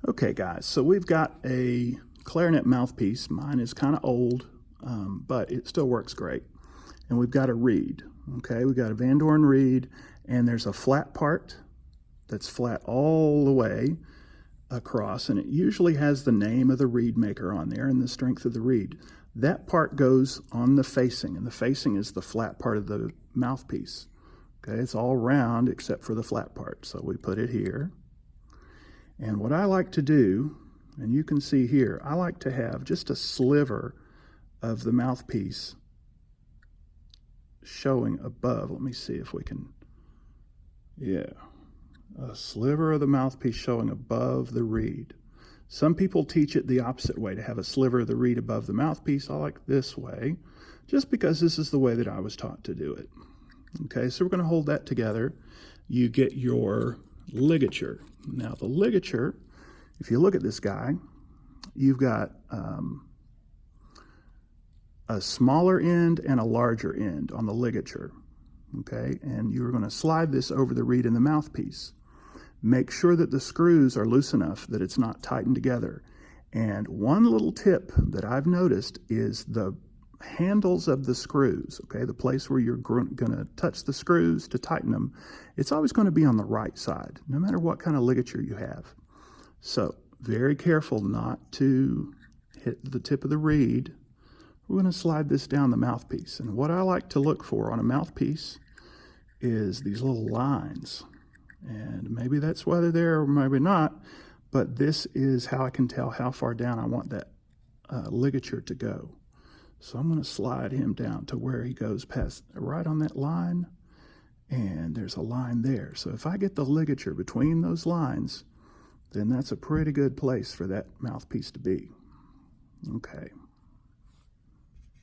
Okay guys, so we've got a clarinet mouthpiece. Mine is kind of old, but it still works great. And we've got a reed, okay? We've got a Van Doren reed, and there's a flat part that's flat all the way across, and it usually has the name of the reed maker on there and the strength of the reed. That part goes on the facing, and the facing is the flat part of the mouthpiece. Okay, it's all round except for the flat part. So we put it here. And what I like to do, and you can see here, I like to have just a sliver of the mouthpiece showing above. Let me see if we can, yeah, a sliver of the mouthpiece showing above the reed. Some people teach it the opposite way, to have a sliver of the reed above the mouthpiece. I like this way, just because this is the way that I was taught to do it. Okay, so we're going to hold that together. You get your ligature. Now the ligature, if you look at this guy, you've got a smaller end and a larger end on the ligature. Okay, and you're going to slide this over the reed in the mouthpiece. Make sure that the screws are loose enough that it's not tightened together. And one little tip that I've noticed is the handles of the screws, okay, the place where you're going to touch the screws to tighten them, it's always going to be on the right side, no matter what kind of ligature you have. So very careful not to hit the tip of the reed. We're going to slide this down the mouthpiece. And what I like to look for on a mouthpiece is these little lines. And maybe that's why they're there or maybe not, but this is how I can tell how far down I want that ligature to go. So I'm going to slide him down to where he goes past, right on that line, and there's a line there. So if I get the ligature between those lines, then that's a pretty good place for that mouthpiece to be. Okay.